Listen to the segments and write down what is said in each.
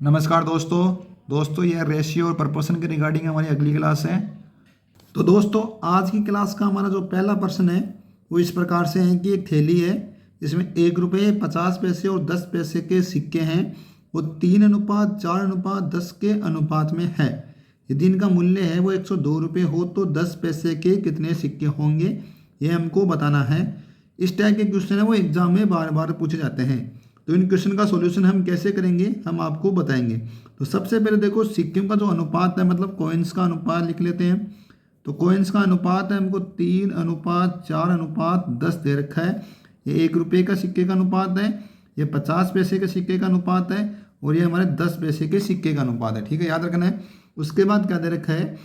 नमस्कार दोस्तों यह रेशियो और प्रपोर्शन के रिगार्डिंग हमारी अगली क्लास है। तो दोस्तों आज की क्लास का हमारा जो पहला प्रश्न है वो इस प्रकार से है कि एक थैली है जिसमें 1 रुपये 50 पैसे और 10 पैसे के सिक्के हैं। वो 3:4:10 के अनुपात में है। यदि इनका मूल्य है वो 102 रुपये हो तो 10 पैसे के कितने सिक्के होंगे, ये हमको बताना है। इस टाइप के क्वेश्चन है वो एग्जाम में बार बार पूछे जाते हैं। तो इन क्वेश्चन का सॉल्यूशन हम कैसे करेंगे हम आपको बताएंगे। तो सबसे पहले देखो सिक्कों का जो अनुपात है मतलब कॉइन्स का अनुपात लिख लेते हैं। तो कॉइन्स का अनुपात है हमको 3:4:10 दे रखा है। ये 1 रुपये का सिक्के का अनुपात है, ये 50 पैसे के सिक्के का अनुपात है और ये हमारे 10 पैसे के सिक्के का अनुपात है। ठीक है, याद रखना है। उसके बाद क्या दे रखा है,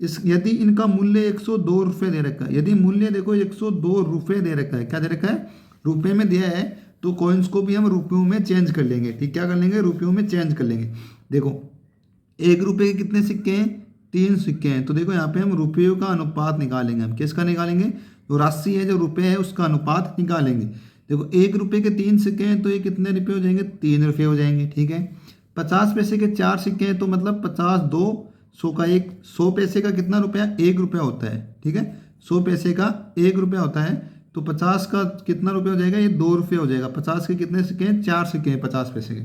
यदि इनका मूल्य 102 रुपये दे रखा है। यदि मूल्य देखो 102 रुपये दे रखा है, क्या दे रखा है, रुपये में दिया है, तो कॉइन्स को भी हम रुपयों में चेंज कर लेंगे। ठीक, क्या कर लेंगे, रुपयों में चेंज कर लेंगे। देखो 1 रुपये के कितने सिक्के हैं, 3 सिक्के हैं। तो देखो यहाँ पे हम रुपयों का अनुपात निकालेंगे। हम किसका निकालेंगे, जो राशि है जो रुपये है उसका अनुपात निकालेंगे। देखो 1 रुपये के 3 सिक्के हैं तो ये कितने रुपये हो जाएंगे, 3 रुपये हो जाएंगे। ठीक है, 50 पैसे के 4 सिक्के हैं तो मतलब 50 2 100 का 1, 100 पैसे का कितना रुपया, 1 रुपया होता है। ठीक है, 100 पैसे का 1 रुपया होता है। तो 50 का कितना रुपये हो जाएगा, ये 2 रुपये हो जाएगा। 50 के कितने सिक्के हैं, 4 सिक्के हैं 50 पैसे के।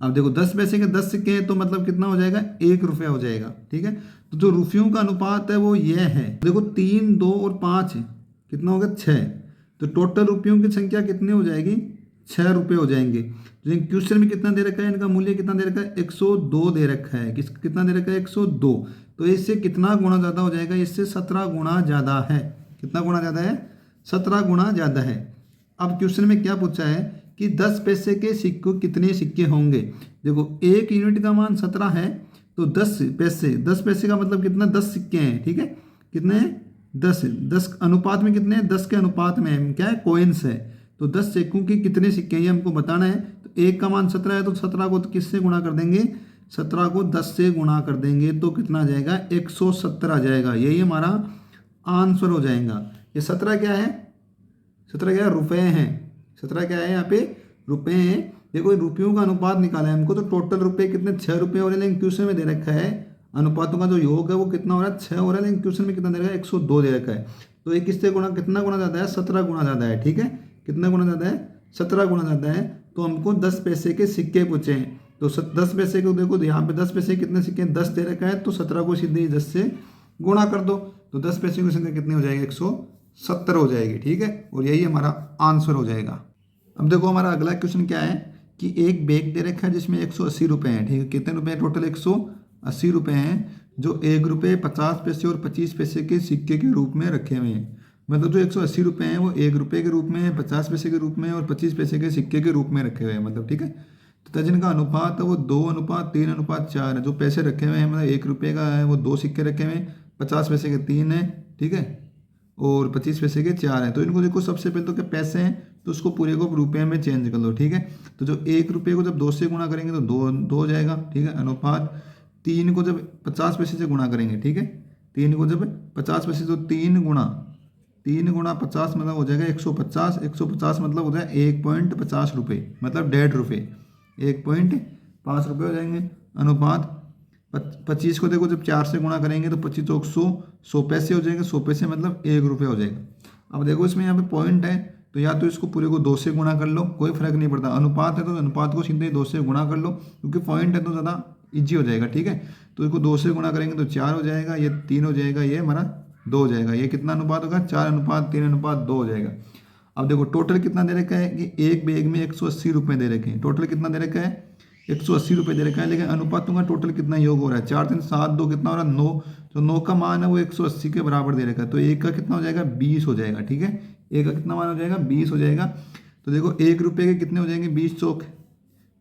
अब देखो 10 पैसे के 10 सिक्के हैं तो मतलब कितना हो जाएगा, 1 रुपया हो जाएगा। ठीक है, तो जो रुपयों का अनुपात है वो ये है। देखो 3 2 और 5 कितना होगा, 6। तो टोटल रुपयों की संख्या कितनी हो जाएगी, 6 रुपये हो जाएंगे। तो क्वेश्चन में कितना दे रखा है, इनका मूल्य कितना दे रखा है, 102 दे रखा है। कितना दे रखा है, 102। तो इससे कितना गुना ज़्यादा हो जाएगा, इससे 17 गुना ज़्यादा है। कितना गुना ज़्यादा है, 17 गुना ज़्यादा है। अब क्वेश्चन में क्या पूछा है कि 10 पैसे के सिक्कों कितने सिक्के होंगे। देखो 1 यूनिट का मान 17 है तो 10 पैसे का मतलब कितना, 10 सिक्के हैं। ठीक है, कितने हैं, 10 अनुपात में कितने हैं, 10 के अनुपात में क्या है, कॉइन्स है। तो 10 सिक्कों के कितने सिक्के हैं ये हमको बताना है। तो 1 का मान 17 है तो 17 को किससे गुणा कर देंगे, 17 को 10 से गुणा कर देंगे तो कितना आ जाएगा, 117 आ जाएगा। यही हमारा आंसर हो जाएगा। ये 17 क्या है, 17 क्या है, रुपये हैं। 17 क्या है, यहाँ पे रुपये हैं। देखो रुपयों का अनुपात निकाला है हमको, तो टोटल रुपये कितने, 6 रुपये हो रहे हैं। लेकिन क्वेश्चन में दे रखा है अनुपातों का जो योग है वो कितना हो रहा है, 6 हो रहा है। लेकिन क्वेश्चन में कितना दे रखा है, 102 दे रखा है। तो ये किससे गुणा, कितना गुना ज़्यादा है, 17 गुना ज़्यादा है। ठीक है, कितना गुना ज़्यादा है, 17 गुना ज़्यादा है। तो हमको 10 पैसे के सिक्के पूछे हैं। तो 10 पैसे को देखो यहाँ पे 10 पैसे कितने सिक्के, 10 दे रखा है। तो 17 को सीधे 10 से गुणा कर दो तो 10 पैसे की संख्या कितनी हो जाएगी, 170 हो जाएगी। ठीक है, और यही हमारा आंसर हो जाएगा। अब देखो हमारा अगला क्वेश्चन क्या है कि एक बैग दे रखा है जिसमें 180 रुपये हैं। ठीक है, कितने रुपए हैं, टोटल 180 रुपये हैं, जो 1 रुपये 50 पैसे और 25 पैसे के सिक्के के रूप में रखे हुए हैं। मतलब जो 180 रुपये हैं वो 1 रुपये के रूप में, 50 पैसे के रूप में और 25 पैसे के सिक्के के रूप में रखे हुए हैं। मतलब ठीक है, तो जिनका अनुपात है वो 2:3:4 है। जो पैसे रखे हुए हैं मतलब 1 रुपये का है वो 2 सिक्के रखे हुए हैं, 50 पैसे के 3 है। ठीक है, और 25 पैसे के 4 हैं। तो इनको देखो सबसे पहले तो क्या पैसे हैं तो उसको पूरे को रुपये में चेंज कर लो। ठीक है, तो जो 1 रुपये को जब 2 से गुणा करेंगे तो 2 हो जाएगा। ठीक है, अनुपात 3 को जब 50 पैसे से गुणा करेंगे। ठीक है, 3 को जब 50 पैसे तो 3 गुणा 50 मतलब हो जाएगा 150। 150 मतलब हो जाएगा 1.50 रुपये, मतलब 1.5 रुपये, 1.5 रुपये हो जाएंगे। अनुपात 25 को देखो जब 4 से गुणा करेंगे तो 25 चौक 100 पैसे हो जाएंगे। 100 पैसे मतलब 1 रुपये हो जाएगा। अब देखो इसमें यहाँ पे पॉइंट है तो या तो इसको पूरे को 2 से गुणा कर लो, कोई फर्क नहीं पड़ता। अनुपात है तो अनुपात को सीधे 2 से गुणा कर लो, क्योंकि पॉइंट है तो ज़्यादा ईजी हो जाएगा। ठीक है, तो इसको 2 से गुणा करेंगे तो 4 हो जाएगा, ये 3 हो जाएगा, ये हमारा 2 हो जाएगा। ये कितना अनुपात होगा, 4:3:2 हो जाएगा। अब देखो टोटल कितना दे रखा है कि एक बैग में 180 रुपये दे रखे हैं। टोटल कितना दे रखा है, 180 रुपये दे रखा है। लेकिन अनुपातों का टोटल कितना योग हो रहा है, 4 3 7 2 कितना हो रहा है, 9। तो 9 का मान है वो 180 के बराबर दे रखा है। तो 1 का कितना हो जाएगा, 20 हो जाएगा। ठीक है, 1 का कितना मान हो जाएगा, 20 हो जाएगा। तो देखो 1 रुपये के कितने हो जाएंगे, 20 चौक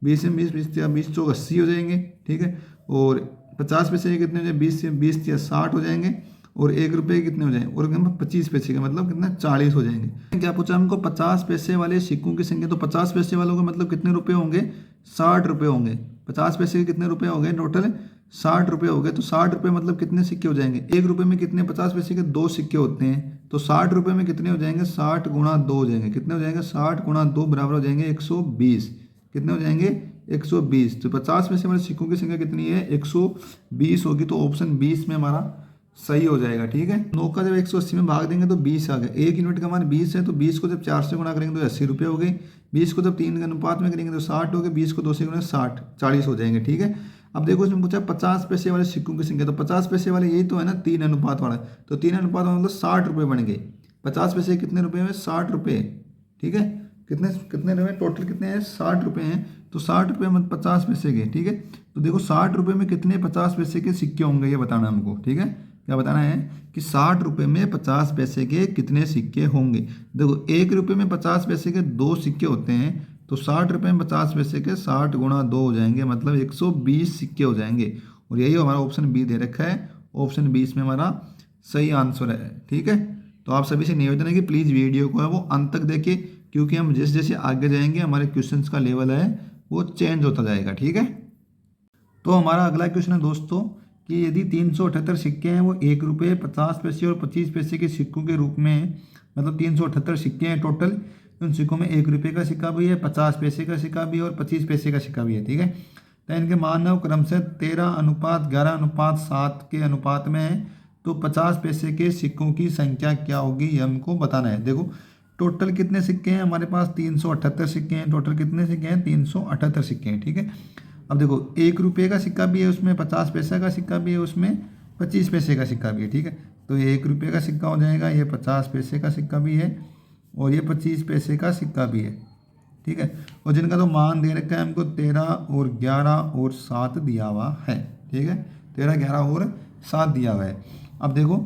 20 से 20 चौक 80 हो जाएंगे। ठीक है, और 50 पैसे के कितने हो जाएंगे, 20 से 60 हो जाएंगे। और 1 रुपये के कितने हो जाएंगे, और 25 पैसे का मतलब कितना, 40 हो जाएंगे। क्या पूछा हमको, 50 पैसे वाले सिक्कों की संख्या। तो 50 पैसे वालों का मतलब कितने रुपये होंगे, 60 रुपये होंगे। 50 पैसे के कितने रुपये हो गए, टोटल 60 रुपये हो गए। तो 60 रुपये मतलब कितने सिक्के हो जाएंगे, 1 रुपये में कितने, 50 पैसे के 2 सिक्के होते हैं। तो 60 रुपये में कितने हो जाएंगे, 60 गुणा 2 हो जाएंगे। कितने हो जाएंगे, 60 गुणा 2 बराबर हो जाएंगे 120। कितने हो जाएंगे, 120। तो 50 पैसे वाले सिक्कों की संख्या कितनी है? 120 होगी। तो ऑप्शन 20 में हमारा सही हो जाएगा। ठीक है, 9 का जब 180 में भाग देंगे तो 20 आ गया। 1 यूनिट का मान 20 है, तो 20 को जब 4 से गुणा करेंगे तो 80 रुपये हो गए। 20 को जब 3 के अनुपात में करेंगे तो 60 हो गए। 20 को 2 से गुणा 60, 40 हो जाएंगे। ठीक है, अब देखो इसमें पूछा 50 पैसे वाले सिक्कों की संख्या। तो 50 पैसे वाले यही तो है ना, 3 अनुपात वाला। तो 3 अनुपात वाला मतलब 60 रुपये बन गए। 50 पैसे कितने रुपये में? 60 रुपये। ठीक है, कितने कितने रुपये टोटल कितने हैं? 60 रुपये हैं। तो 60 रुपये में 50 पैसे के। ठीक है, तो देखो 60 रुपये में कितने 50 पैसे के सिक्के होंगे ये बताना हमको। ठीक है, क्या बताना है कि 60 रुपये में 50 पैसे के कितने सिक्के होंगे। देखो 1 रुपये में 50 पैसे के 2 सिक्के होते हैं। तो 60 रुपये में 50 पैसे के 60 गुणा 2 हो जाएंगे, मतलब 120 सिक्के हो जाएंगे। और यही हमारा ऑप्शन बी दे रखा है। ऑप्शन 20 में हमारा सही आंसर है। ठीक है, तो आप सभी से निवेदन है कि प्लीज़ वीडियो को है वो अंत तक देखिए, क्योंकि हम जैसे जैसे आगे जाएंगे हमारे क्वेश्चंस का लेवल है वो चेंज होता जाएगा। ठीक है, तो हमारा अगला क्वेश्चन है दोस्तों कि यदि 378 सिक्के हैं वो 1 रुपये, 50 पैसे और 25 पैसे के सिक्कों के रूप में हैं, मतलब 378 सिक्के हैं टोटल। उन सिक्कों में 1 रुपये का सिक्का भी है, 50 पैसे का सिक्का भी है और 25 पैसे का सिक्का भी है। ठीक है, तो इनके मान है वो क्रम से 13:11:7 के अनुपात में है। तो 50 पैसे के सिक्कों की संख्या क्या होगी ये हमको बताना है। देखो टोटल कितने सिक्के हैं हमारे पास? 378 सिक्के हैं। टोटल कितने सिक्के हैं? 378 सिक्के हैं। ठीक है, अब देखो 1 रुपये का सिक्का भी है उसमें, 50 पैसे का सिक्का भी है उसमें, 25 पैसे का सिक्का भी है। ठीक है, तो ये 1 रुपये का सिक्का हो जाएगा, ये 50 पैसे का सिक्का भी है और ये 25 पैसे का सिक्का भी है। ठीक है, और जिनका तो मान दे रखा है हमको 13 और 11 और 7 दिया हुआ है। ठीक है, 13, 11 और 7 दिया हुआ है। अब देखो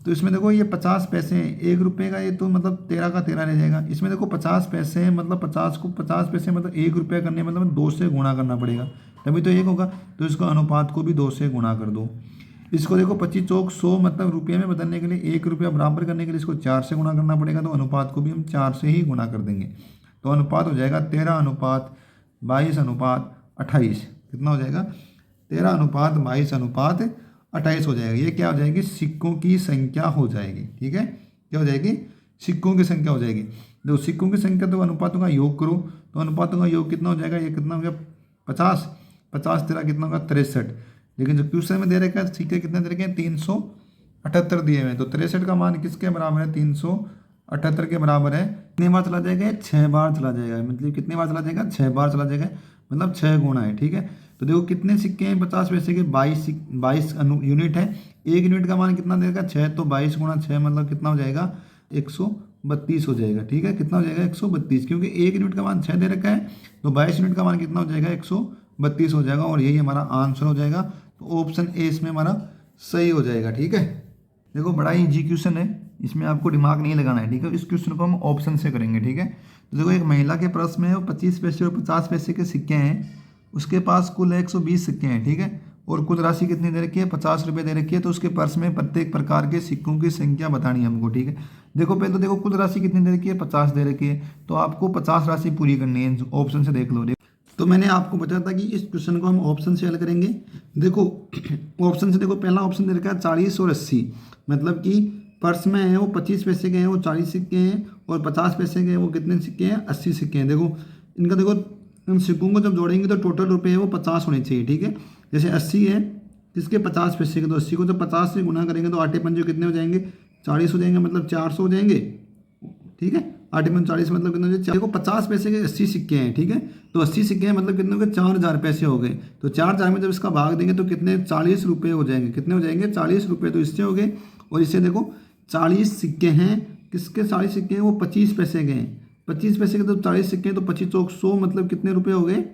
तो इसमें देखो ये 50 पैसे हैं, 1 रुपये का, ये तो मतलब 13 का 13 रह जाएगा। इसमें देखो 50 पैसे हैं, मतलब 50 को 50 पैसे मतलब 1 रुपये करने मतलब 2 से गुणा करना पड़ेगा, तभी तो 1 होगा। तो इसको अनुपात को भी 2 से गुणा कर दो। इसको देखो 25 चौक 100 मतलब रुपये में बदलने के लिए 1 रुपया बराबर करने के लिए इसको 4 से गुणा करना पड़ेगा। तो अनुपात को भी हम 4 से ही गुणा कर देंगे। तो अनुपात हो जाएगा 13:22:28। कितना हो जाएगा? 13:22:28 हो जाएगा। ये क्या हो जाएगी? सिक्कों की संख्या हो जाएगी। ठीक है, क्या हो जाएगी? सिक्कों की संख्या हो जाएगी। देखो सिक्कों की संख्या तो अनुपातों का योग करो, तो अनुपातों का योग कितना हो जाएगा? ये कितना हो गया? 50 50 13 कितना होगा? 63। लेकिन जो क्वेश्चन में दे रखा है सिक्के कितने दे रखे हैं? 378 दिए हुए हैं। तो 63 का मान किसके बराबर है? 378 के बराबर है। कितनी बार चला जाएगा? 6 बार चला जाएगा। मतलब कितनी बार चला जाएगा? 6 बार चला जाएगा, मतलब 6 गुना है। ठीक है, तो देखो कितने सिक्के हैं 50 पैसे के? 22 यूनिट है। 1 यूनिट का मान कितना देगा? 6। तो 22 गुणा 6 मतलब कितना हो जाएगा? 132 हो जाएगा। ठीक है, कितना हो जाएगा? 132, क्योंकि 1 यूनिट का मान 6 दे रखा है। तो 22 यूनिट का मान कितना हो जाएगा? 132 हो जाएगा। और यही हमारा आंसर हो जाएगा। तो ऑप्शन ए इसमें हमारा सही हो जाएगा। ठीक है, देखो बड़ा ही इजी क्वेश्चन है, इसमें आपको दिमाग नहीं लगाना है। ठीक है, इस क्वेश्चन को हम ऑप्शन से करेंगे। ठीक है, तो देखो एक महिला के पर्स में 25 पैसे और 50 पैसे के सिक्के हैं। उसके पास कुल 120 सिक्के हैं। ठीक है, और कुल राशि कितनी दे रखी है? 50 रुपये दे रखी है। तो उसके पर्स में प्रत्येक प्रकार के सिक्कों की संख्या बतानी है हमको। ठीक है, देखो पहले तो देखो कुल राशि कितनी दे रखी है? 50 दे रखी है। तो आपको 50 राशि पूरी करनी है। ऑप्शन से देख लो। तो मैंने आपको बताया था कि इस क्वेश्चन को हम ऑप्शन से हल करेंगे। देखो ऑप्शन से देखो, पहला ऑप्शन दे रखा है 40 और 80, मतलब कि पर्स में है वो 25 पैसे के हैं वो 40 सिक्के हैं, और 50 पैसे के हैं वो कितने सिक्के हैं? 80 सिक्के हैं। देखो इनका देखो इन सिक्कों को जब जोड़ेंगे तो टोटल रुपये है वो 50 होने चाहिए। ठीक है, जैसे 80 है किसके? 50 पैसे के। तो 80 को जब 50 से गुना करेंगे तो 8 पंजे कितने हो जाएंगे? 40 हो जाएंगे, मतलब 400 हो जाएंगे। ठीक है, 8 पंजे 40 मतलब कितने हो जाए? देखो 50 पैसे के 80 सिक्के हैं। ठीक है, तो 80 सिक्के हैं मतलब कितने हो गए? 4000 पैसे हो गए। तो 4000 में जब इसका भाग देंगे तो कितने? 40 रुपये हो जाएंगे। कितने हो जाएंगे? 40 रुपये। तो इससे हो गए। और इससे देखो 40 सिक्के हैं, किसके 40 सिक्के हैं? वो 25 पैसे के हैं। 25 पैसे के तो 40 सिक्के हैं, तो 25 चौक 100 मतलब कितने रुपये हो गए?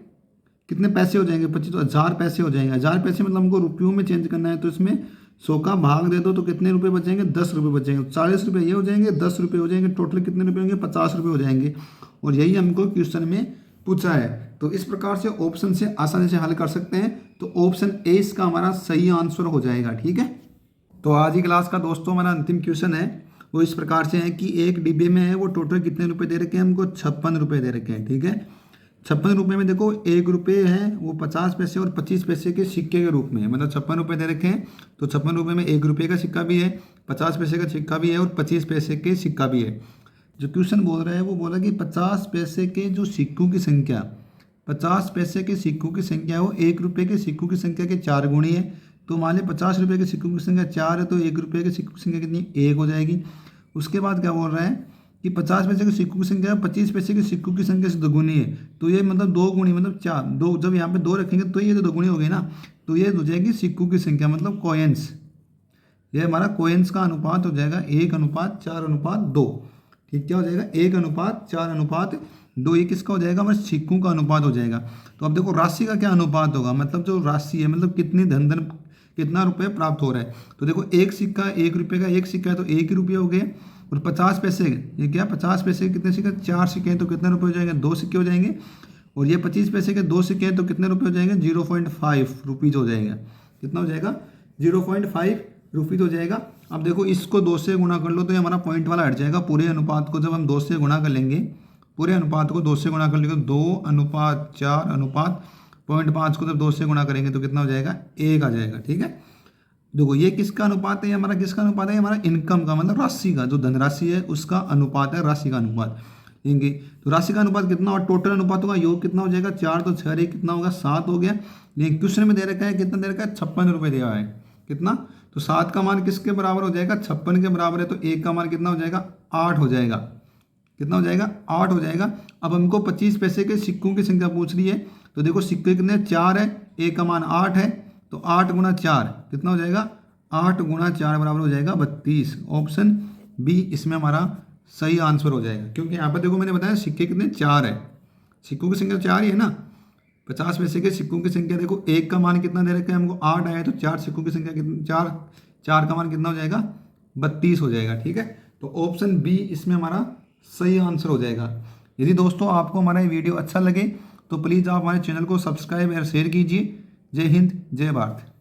कितने पैसे हो जाएंगे? 25 तो 1000 पैसे हो जाएंगे। 1000 पैसे मतलब हमको रुपयों में चेंज करना है। तो इसमें 100 का भाग दे दो तो कितने रुपये बचेंगे? 10 रुपये बचेंगे। 40 रुपये ये हो जाएंगे, 10 रुपये हो जाएंगे, टोटल कितने रुपये होंगे? 50 रुपये हो जाएंगे। और यही हमको क्वेश्चन में पूछा है। तो इस प्रकार से ऑप्शन से आसानी से हल कर सकते हैं। तो ऑप्शन ए इसका हमारा सही आंसर हो जाएगा। ठीक है, तो आज की क्लास का दोस्तों हमारा अंतिम क्वेश्चन है वो इस प्रकार से है कि एक डिब्बे में है वो टोटल कितने रुपए दे रखे हैं? हमको 56 रुपये दे रखे हैं। ठीक है, 56 रुपये में देखो 1 रुपये है वो 50 पैसे और 25 पैसे के सिक्के के रूप में है, मतलब 56 रुपये दे रखे हैं। तो 56 रुपये में 1 रुपये का सिक्का भी है, 50 पैसे का सिक्का भी है और 25 पैसे के सिक्का भी है। जो क्वेश्चन बोल रहा है वो बोला कि 50 पैसे के जो सिक्कों की संख्या 50 पैसे के सिक्कों की संख्या हो 1 रुपये के सिक्कों की संख्या के 4 गुणी है। तो मान लें 50 रुपये के सिक्कों की संख्या 4 है, तो 1 रुपये के सिक्कों की संख्या कितनी, 1 हो जाएगी। उसके बाद क्या बोल रहा है कि 50 पैसे के सिक्कों की संख्या 25 पैसे के सिक्कों की संख्या से दोगुनी है। तो ये मतलब 2 गुणी, मतलब 4, 2, जब यहाँ पे 2 रखेंगे तो ये तो 2 गुणी हो गई ना। तो ये हो जाएगी सिक्कों की संख्या, मतलब कॉइन्स। ये हमारा कॉइन्स का अनुपात हो जाएगा 1:4:2। ठीक, क्या हो जाएगा, 1:4:2। ये किसका हो जाएगा, हमारे सिक्कों का अनुपात हो जाएगा। तो अब देखो राशि का क्या अनुपात होगा, मतलब जो राशि है, मतलब कितनी धन कितना रुपये प्राप्त हो रहा है। तो देखो एक सिक्का 1 रुपये का एक सिक्का है तो 1 ही रुपये हो गए। और 50 पैसे, ये क्या 50 पैसे के कितने सिक्के, 4 सिक्के हैं तो कितने रुपये हो जाएंगे, 2 सिक्के हो जाएंगे। और ये 25 पैसे के 2 सिक्के हैं तो कितने रुपये हो जाएंगे, 0.5 रुपीज़ हो जाएगा। कितना हो जाएगा, 0.5 रुपीज़ हो जाएगा। अब देखो इसको 2 से गुणा कर लो तो ये हमारा पॉइंट वाला हट जाएगा। पूरे अनुपात को जब हम 2 से गुणा कर लेंगे, पूरे अनुपात को 2 से गुणा कर लेंगे, 2:4:0.5 को जब 2 से गुणा करेंगे तो कितना हो जाएगा, 1 आ जाएगा। ठीक है, देखो ये किसका अनुपात है, हमारा किसका अनुपात है, हमारा इनकम का, मतलब राशि का, जो धनराशि है उसका अनुपात है, राशि का अनुपात लेंगे। तो राशि का अनुपात कितना और टोटल अनुपात होगा, योग कितना हो जाएगा, 4 तो 6 कितना होगा, 7 हो गया। लेकिन क्वेश्चन में दे रखा है कितना दे रखा है, 56 रुपये दिया है। कितना, तो 7 का मान किसके बराबर हो जाएगा, 56 के बराबर है। तो 1 का मान कितना हो जाएगा, 8 हो जाएगा। कितना हो जाएगा, 8 हो जाएगा। अब हमको 25 पैसे के सिक्कों की संख्या पूछ रही है। तो देखो सिक्के कितने, 4 है, 1 का मान 8 है, तो 8 × 4 कितना हो जाएगा, 8 × 4 बराबर हो जाएगा 32। ऑप्शन बी इसमें हमारा सही आंसर हो जाएगा। क्योंकि यहाँ पर देखो मैंने बताया सिक्के कितने, 4 है, सिक्कों की संख्या 4 ही है ना। 50 पैसे के सिक्कों की संख्या देखो, 1 का मान कितना दे रखा है हमको, 8 आया है, तो 4 सिक्कों की संख्या कितनी, 4 का मान कितना हो जाएगा, 32 हो जाएगा। ठीक है, तो ऑप्शन बी इसमें हमारा सही आंसर हो जाएगा। यदि दोस्तों आपको हमारा ये वीडियो अच्छा लगे तो प्लीज़ आप हमारे चैनल को सब्सक्राइब और शेयर कीजिए। जय हिंद, जय भारत।